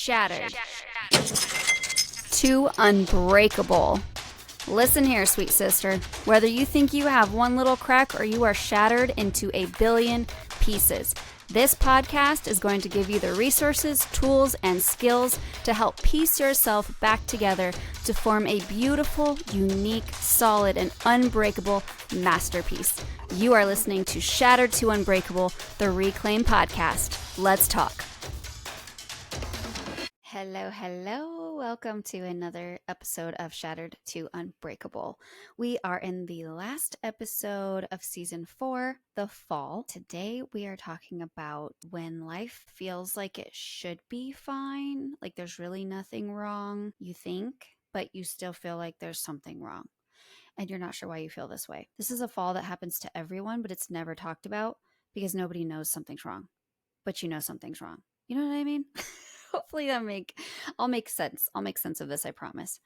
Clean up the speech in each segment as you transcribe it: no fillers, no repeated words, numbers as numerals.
Shattered to unbreakable. Listen here, sweet sister. Whether you think you have one little crack or you are shattered into a billion pieces, this podcast is going to give you the resources, tools, and skills to help piece yourself back together to form a beautiful, unique, solid, and unbreakable masterpiece. You are listening to Shattered to Unbreakable, the Reclaim podcast. Let's talk. Hello. Welcome to another episode of Shattered to Unbreakable. We are in the last episode of season 4, the fall. Today we are talking about when life feels like it should be fine, like there's really nothing wrong, you think, but you still feel like there's something wrong. And you're not sure why you feel this way. This is a fall that happens to everyone, but it's never talked about because nobody knows something's wrong. But you know something's wrong. You know what I mean? Hopefully I'll make sense. I'll make sense of this, I promise.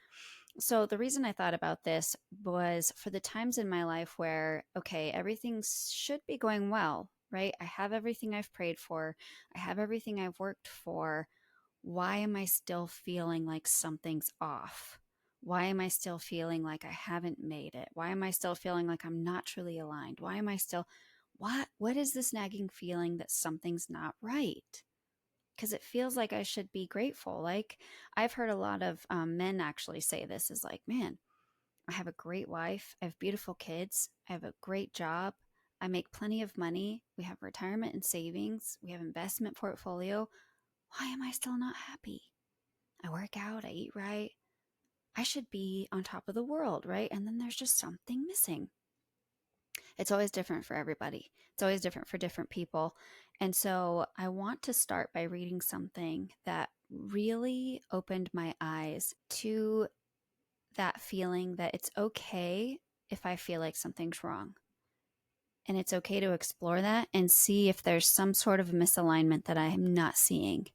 So the reason I thought about this was for the times in my life where, okay, everything should be going well, right? I have everything I've prayed for. I have everything I've worked for. Why am I still feeling like something's off? Why am I still feeling like I haven't made it? Why am I still feeling like I'm not truly aligned? Why am I still, what is this nagging feeling that something's not right? Because it feels like I should be grateful. Like I've heard a lot of men actually say this is like, man, I have a great wife. I have beautiful kids. I have a great job. I make plenty of money. We have retirement and savings. We have investment portfolio. Why am I still not happy? I work out. I eat right. I should be on top of the world, right? And then there's just something missing. It's always different for everybody. It's always different for different people. And so I want to start by reading something that really opened my eyes to that feeling that it's okay if I feel like something's wrong. And it's okay to explore that and see if there's some sort of misalignment that I am not seeing.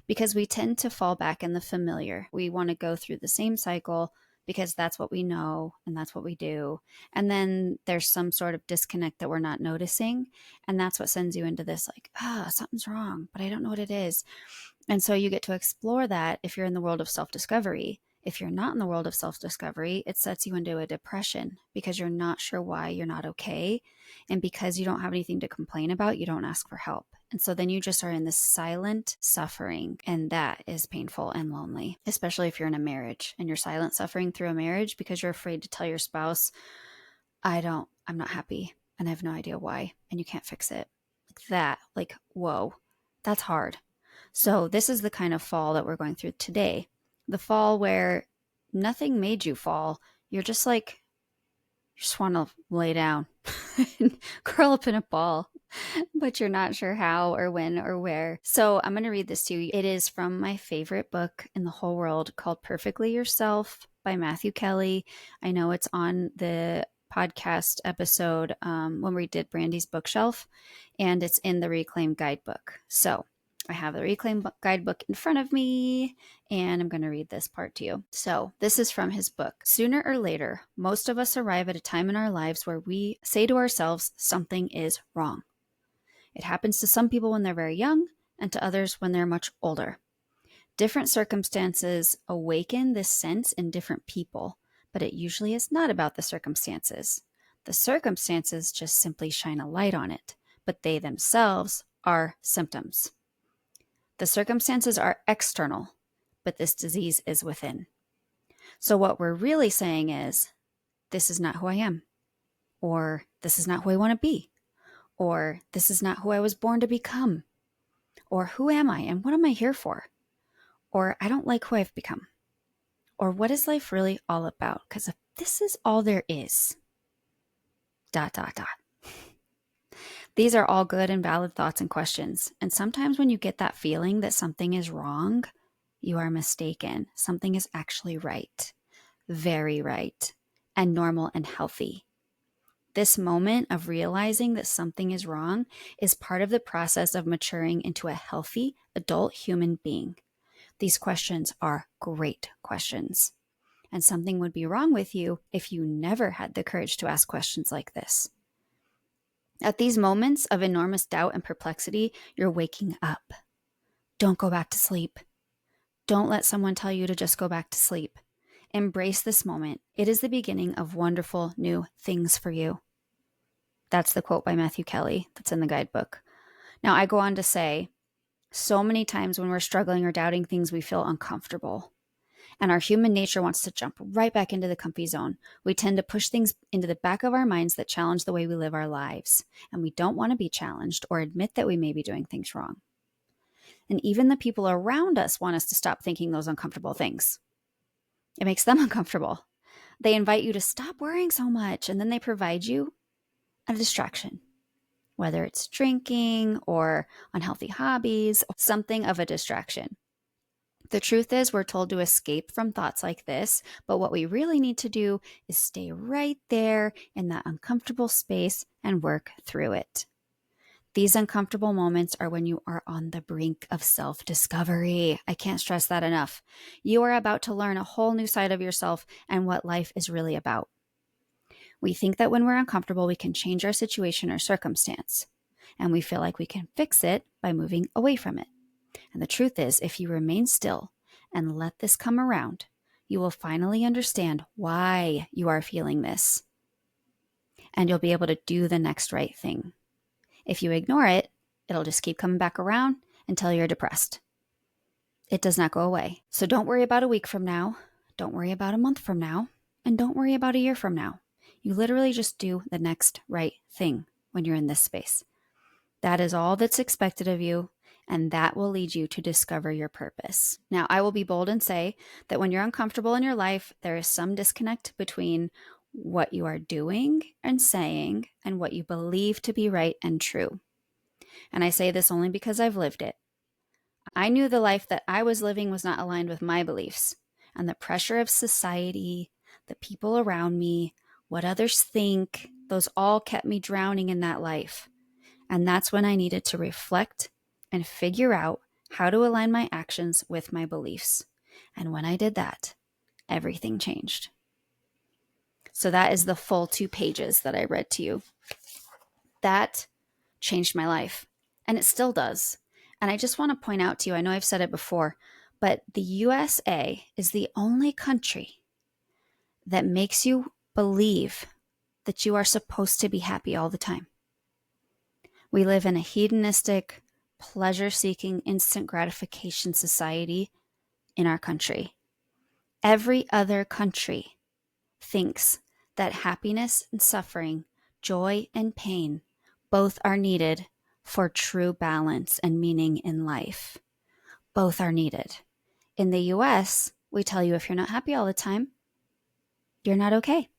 Because we tend to fall back in the familiar. We want to go through the same cycle because that's what we know and that's what we do. And then there's some sort of disconnect that we're not noticing. And that's what sends you into this like, something's wrong, but I don't know what it is. And so you get to explore that if you're in the world of self-discovery. If you're not in the world of self-discovery, it sets you into a depression because you're not sure why you're not okay. And because you don't have anything to complain about, you don't ask for help. And so then you just are in this silent suffering, and that is painful and lonely, especially if you're in a marriage and you're silent suffering through a marriage because you're afraid to tell your spouse, I'm not happy and I have no idea why, and you can't fix it. Like that, like, whoa, that's hard. So this is the kind of fall that we're going through today. The fall where nothing made you fall. You're just like, you just want to lay down and curl up in a ball, but you're not sure how or when or where. So I'm going to read this to you. It is from my favorite book in the whole world called Perfectly Yourself by Matthew Kelly. I know it's on the podcast episode when we did Brandy's bookshelf, and it's in the Reclaim guidebook. So I have the Reclaim guidebook in front of me, and I'm going to read this part to you. So this is from his book. Sooner or later, most of us arrive at a time in our lives where we say to ourselves, something is wrong. It happens to some people when they're very young and to others when they're much older. Different circumstances awaken this sense in different people, but it usually is not about the circumstances. The circumstances just simply shine a light on it, but they themselves are symptoms. The circumstances are external, but this disease is within. So what we're really saying is, this is not who I am, or this is not who I want to be, or this is not who I was born to become, or who am I and what am I here for, or I don't like who I've become, or what is life really all about? Because if this is all there is, ... These are all good and valid thoughts and questions. And sometimes when you get that feeling that something is wrong, you are mistaken. Something is actually right, very right, and normal and healthy. This moment of realizing that something is wrong is part of the process of maturing into a healthy adult human being. These questions are great questions. And something would be wrong with you if you never had the courage to ask questions like this. At these moments of enormous doubt and perplexity, you're waking up. Don't go back to sleep. Don't let someone tell you to just go back to sleep. Embrace this moment. It is the beginning of wonderful new things for you. That's the quote by Matthew Kelly that's in the guidebook. Now, I go on to say, so many times when we're struggling or doubting things, we feel uncomfortable. And our human nature wants to jump right back into the comfy zone. We tend to push things into the back of our minds that challenge the way we live our lives. And we don't want to be challenged or admit that we may be doing things wrong. And even the people around us want us to stop thinking those uncomfortable things. It makes them uncomfortable. They invite you to stop worrying so much, and then they provide you a distraction, whether it's drinking or unhealthy hobbies, something of a distraction. The truth is, we're told to escape from thoughts like this, but what we really need to do is stay right there in that uncomfortable space and work through it. These uncomfortable moments are when you are on the brink of self-discovery. I can't stress that enough. You are about to learn a whole new side of yourself and what life is really about. We think that when we're uncomfortable, we can change our situation or circumstance, and we feel like we can fix it by moving away from it. And the truth is, if you remain still and let this come around, you will finally understand why you are feeling this, and you'll be able to do the next right thing. If you ignore it, it'll just keep coming back around until you're depressed. It does not go away. So don't worry about a week from now. Don't worry about a month from now. And don't worry about a year from now. You literally just do the next right thing when you're in this space. That is all that's expected of you, and that will lead you to discover your purpose. Now, I will be bold and say that when you're uncomfortable in your life, there is some disconnect between what you are doing and saying and what you believe to be right and true. And I say this only because I've lived it. I knew the life that I was living was not aligned with my beliefs, and the pressure of society, the people around me, what others think, those all kept me drowning in that life. And that's when I needed to reflect and figure out how to align my actions with my beliefs. And when I did that, everything changed. So that is the full 2 pages that I read to you. That changed my life, and it still does. And I just want to point out to you, I know I've said it before, but the USA is the only country that makes you believe that you are supposed to be happy all the time. We live in a hedonistic, pleasure-seeking, instant gratification society in our country. Every other country thinks that happiness and suffering, joy and pain, both are needed for true balance and meaning in life. Both are needed. In the US, we tell you if you're not happy all the time, you're not okay.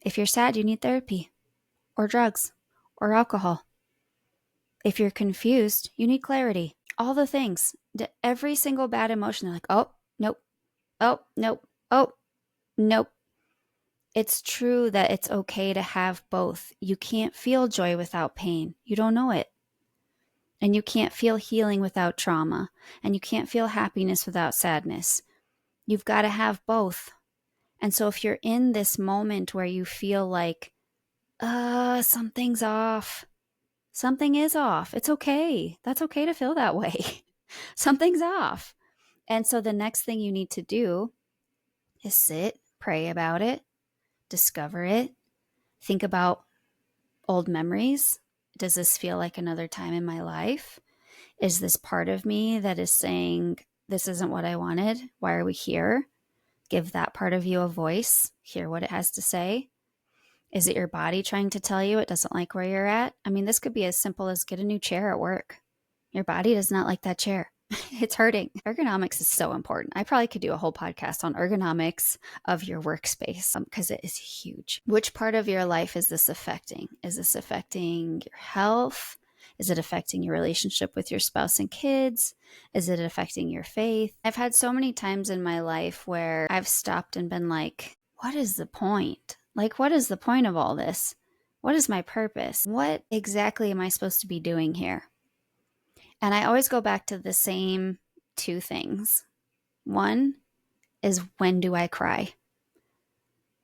If you're sad, you need therapy or drugs or alcohol. If you're confused, you need clarity. All the things. Every single bad emotion, they're like, oh, nope. Oh, nope. Oh, nope. It's true that it's okay to have both. You can't feel joy without pain. You don't know it. And you can't feel healing without trauma. And you can't feel happiness without sadness. You've got to have both. And so if you're in this moment where you feel like, something's off, something is off. It's okay. That's okay to feel that way. Something's off. And so the next thing you need to do is sit, pray about it, discover it, think about old memories. Does this feel like another time in my life? Is this part of me that is saying, this isn't what I wanted? Why are we here? Give that part of you a voice. Hear what it has to say. Is it your body trying to tell you it doesn't like where you're at? I mean, this could be as simple as get a new chair at work. Your body does not like that chair. It's hurting. Ergonomics is so important. I probably could do a whole podcast on ergonomics of your workspace because it is huge. Which part of your life is this affecting? Is this affecting your health? Is it affecting your relationship with your spouse and kids? Is it affecting your faith? I've had so many times in my life where I've stopped and been like, what is the point? Like, what is the point of all this? What is my purpose? What exactly am I supposed to be doing here? And I always go back to the same 2 things. One is, when do I cry?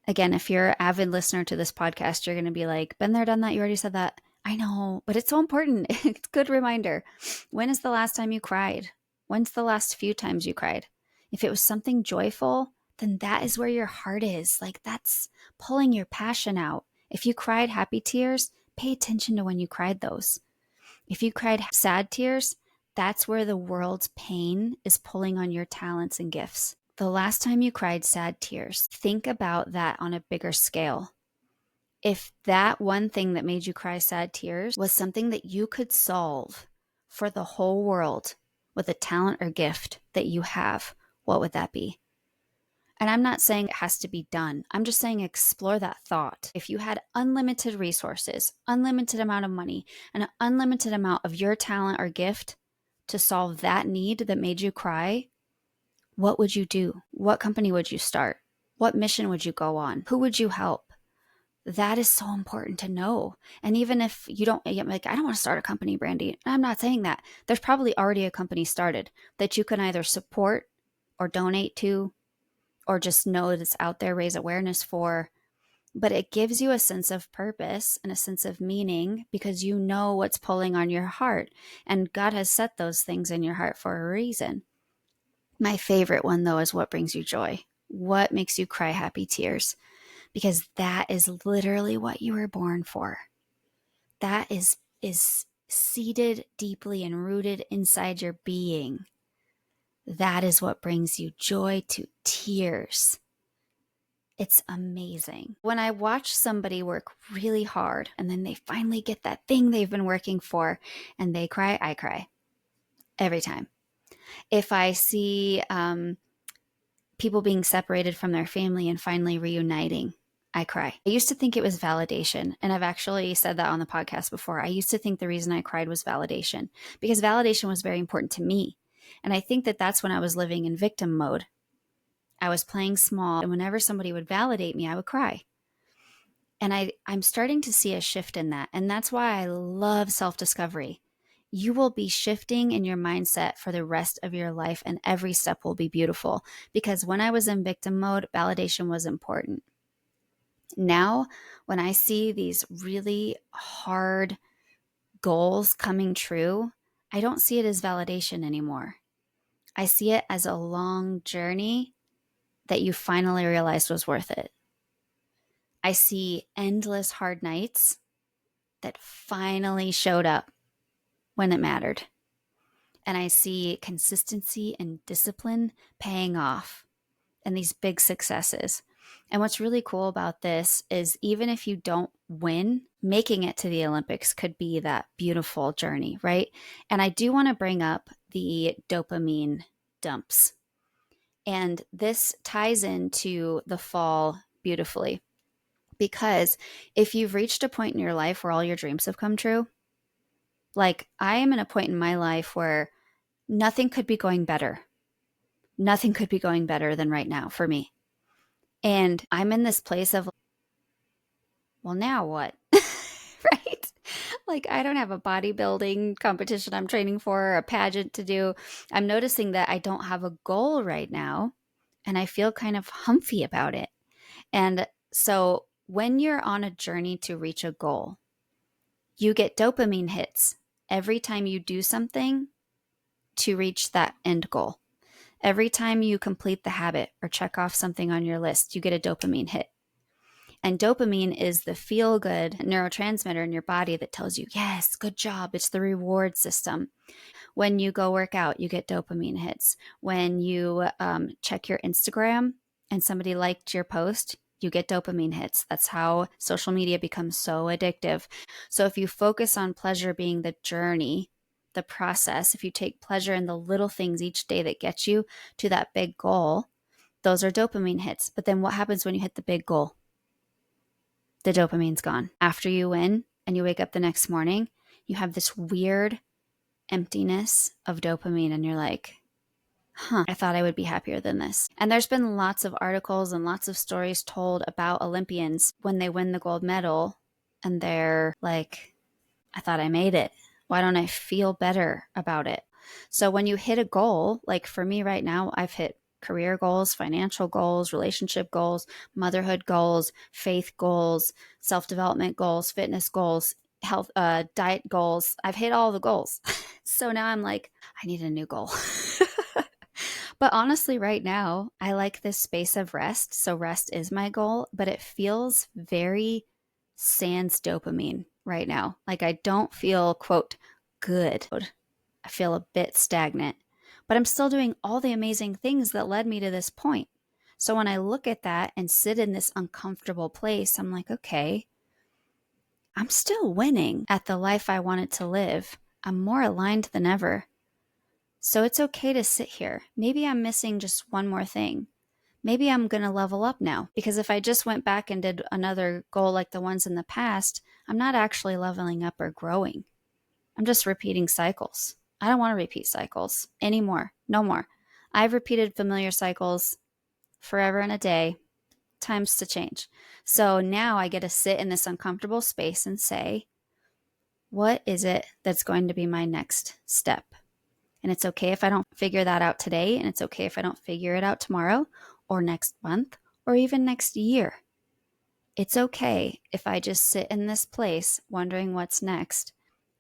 Again, if you're an avid listener to this podcast, you're going to be like, been there, done that. You already said that. I know, but it's so important. It's a good reminder. When is the last time you cried? When's the last few times you cried? If it was something joyful, then that is where your heart is. Like that's pulling your passion out. If you cried happy tears, pay attention to when you cried those. If you cried sad tears, that's where the world's pain is pulling on your talents and gifts. The last time you cried sad tears, think about that on a bigger scale. If that one thing that made you cry sad tears was something that you could solve for the whole world with a talent or gift that you have, what would that be? And I'm not saying it has to be done. I'm just saying explore that thought. If you had unlimited resources, unlimited amount of money, and an unlimited amount of your talent or gift to solve that need that made you cry, what would you do? What company would you start? What mission would you go on? Who would you help? That is so important to know. And even if you don't, like, I don't want to start a company, Brandy. I'm not saying that. There's probably already a company started that you can either support or donate to, or just know that it's out there, raise awareness for. But it gives you a sense of purpose and a sense of meaning because you know what's pulling on your heart. And God has set those things in your heart for a reason. My favorite one, though, is what brings you joy. What makes you cry happy tears? Because that is literally what you were born for. That is seated deeply and rooted inside your being. That is what brings you joy to tears. It's amazing. When I watch somebody work really hard and then they finally get that thing they've been working for and they cry, I cry every time. If I see people being separated from their family and finally reuniting, I cry. I used to think it was validation, and I've actually said that on the podcast before. I used to think the reason I cried was validation because validation was very important to me. And I think that that's when I was living in victim mode. I was playing small, and whenever somebody would validate me, I would cry. And I'm starting to see a shift in that. And that's why I love self-discovery. You will be shifting in your mindset for the rest of your life, and every step will be beautiful. Because when I was in victim mode, validation was important. Now, when I see these really hard goals coming true, I don't see it as validation anymore. I see it as a long journey that you finally realized was worth it. I see endless hard nights that finally showed up when it mattered. And I see consistency and discipline paying off and these big successes. And what's really cool about this is even if you don't win, making it to the Olympics could be that beautiful journey, right? And I do want to bring up the dopamine dumps. And this ties into the fall beautifully. Because if you've reached a point in your life where all your dreams have come true, like I am in a point in my life where nothing could be going better. Nothing could be going better than right now for me. And I'm in this place of, well, now what? Right? Like I don't have a bodybuilding competition I'm training for, or a pageant to do. I'm noticing that I don't have a goal right now, and I feel kind of humpy about it. And so when you're on a journey to reach a goal, you get dopamine hits every time you do something to reach that end goal. Every time you complete the habit or check off something on your list, you get a dopamine hit. And dopamine is the feel-good neurotransmitter in your body that tells you, yes, good job. It's the reward system. When you go work out, you get dopamine hits. When you check your Instagram and somebody liked your post, you get dopamine hits. That's how social media becomes so addictive. So if you focus on pleasure being the journey, the process, if you take pleasure in the little things each day that get you to that big goal, those are dopamine hits. But then what happens when you hit the big goal? The dopamine's gone. After you win and you wake up the next morning, you have this weird emptiness of dopamine and you're like, I thought I would be happier than this. And there's been lots of articles and lots of stories told about Olympians when they win the gold medal and they're like, I thought I made it. Why don't I feel better about it? So when you hit a goal, like for me right now, I've hit career goals, financial goals, relationship goals, motherhood goals, faith goals, self-development goals, fitness goals, health, diet goals. I've hit all the goals. So now I'm like, I need a new goal. But honestly, right now, I like this space of rest. So rest is my goal, but it feels very sans dopamine right now. Like I don't feel, quote, good. I feel a bit stagnant, but I'm still doing all the amazing things that led me to this point. So when I look at that and sit in this uncomfortable place, I'm like, okay, I'm still winning at the life I wanted to live. I'm more aligned than ever. So it's okay to sit here. Maybe I'm missing just one more thing. Maybe I'm going to level up now, because if I just went back and did another goal like the ones in the past, I'm not actually leveling up or growing. I'm just repeating cycles. I don't want to repeat cycles anymore. No more. I've repeated familiar cycles forever and a day. Time's to change. So now I get to sit in this uncomfortable space and say, what is it that's going to be my next step? And it's okay if I don't figure that out today, and it's okay if I don't figure it out tomorrow or next month or even next year. It's okay if I just sit in this place wondering what's next.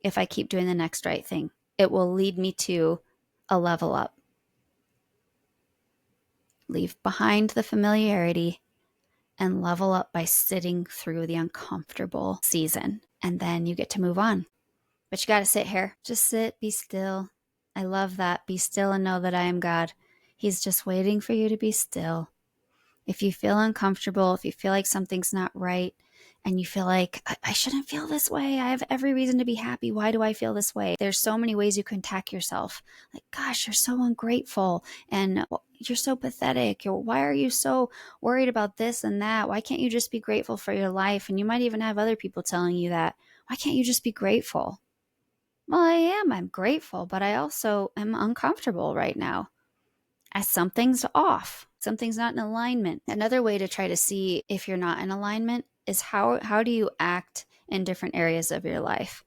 If I keep doing the next right thing, it will lead me to a level up. Leave behind the familiarity and level up by sitting through the uncomfortable season. And then you get to move on. But you got to sit here. Just sit, be still. I love that. Be still and know that I am God. He's just waiting for you to be still. If you feel uncomfortable, if you feel like something's not right, and you feel like, I shouldn't feel this way. I have every reason to be happy. Why do I feel this way? There's so many ways you can attack yourself. Like, gosh, you're so ungrateful and you're so pathetic. Why are you so worried about this and that? Why can't you just be grateful for your life? And you might even have other people telling you that. Why can't you just be grateful? Well, I'm grateful, but I also am uncomfortable right now. As something's off. Something's not in alignment. Another way to try to see if you're not in alignment is how do you act in different areas of your life?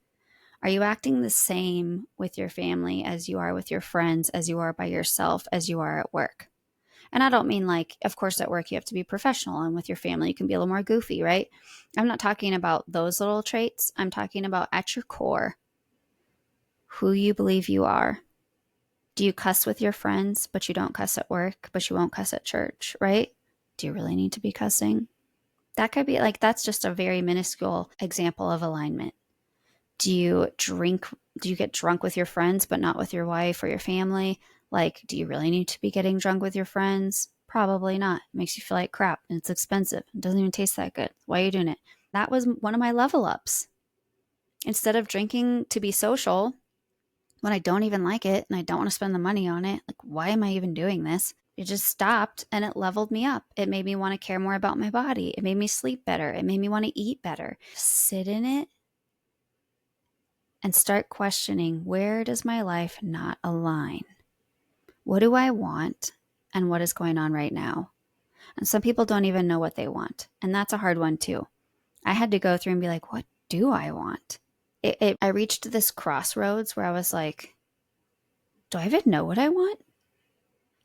Are you acting the same with your family as you are with your friends, as you are by yourself, as you are at work? And I don't mean like, of course, at work you have to be professional, and with your family you can be a little more goofy, right? I'm not talking about those little traits. I'm talking about at your core, who you believe you are. Do you cuss with your friends, but you don't cuss at work, but you won't cuss at church, right? Do you really need to be cussing? That could be like, that's just a very minuscule example of alignment. Do you get drunk with your friends, but not with your wife or your family? Like, do you really need to be getting drunk with your friends? Probably not. It makes you feel like crap, and it's expensive. It doesn't even taste that good. Why are you doing it? That was one of my level ups. Instead of drinking to be social, when I don't even like it and I don't want to spend the money on it, like, why am I even doing this? It just stopped and it leveled me up. It made me want to care more about my body. It made me sleep better. It made me want to eat better. Sit in it and start questioning, where does my life not align? What do I want and what is going on right now? And some people don't even know what they want. And that's a hard one too. I had to go through and be like, what do I want? I reached this crossroads where I was like, do I even know what I want?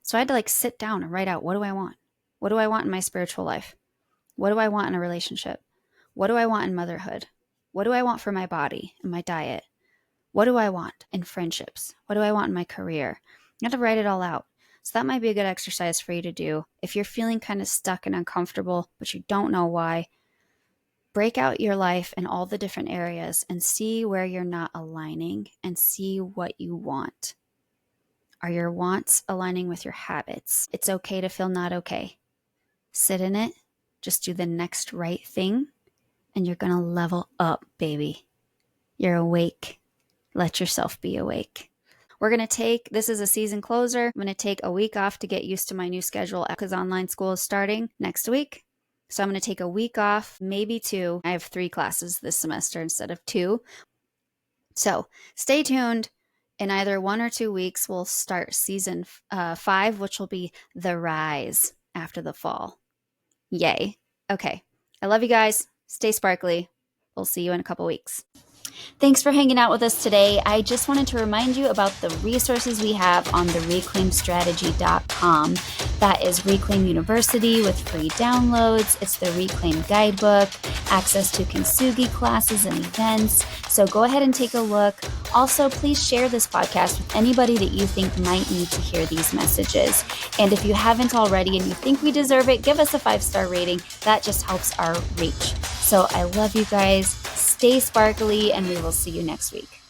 So I had to like sit down and write out, what do I want? What do I want in my spiritual life? What do I want in a relationship? What do I want in motherhood? What do I want for my body and my diet? What do I want in friendships? What do I want in my career? You have to write it all out. So that might be a good exercise for you to do. If you're feeling kind of stuck and uncomfortable, but you don't know why, break out your life in all the different areas and see where you're not aligning and see what you want. Are your wants aligning with your habits? It's okay to feel not okay. Sit in it. Just do the next right thing, and you're going to level up, baby. You're awake. Let yourself be awake. This is a season closer. I'm going to take a week off to get used to my new schedule because online school is starting next week. So I'm going to take a week off, maybe 2. I have 3 classes this semester instead of 2. So stay tuned. In either 1 or 2 weeks, we'll start season 5, which will be The Rise after the fall. Yay. Okay. I love you guys. Stay sparkly. We'll see you in a couple weeks. Thanks for hanging out with us today. I just wanted to remind you about the resources we have on thereclaimstrategy.com. That is Reclaim University with free downloads. It's the Reclaim Guidebook, access to Kintsugi classes and events. So go ahead and take a look. Also, please share this podcast with anybody that you think might need to hear these messages. And if you haven't already and you think we deserve it, give us a 5-star rating. That just helps our reach. So I love you guys. Stay sparkly, and we will see you next week.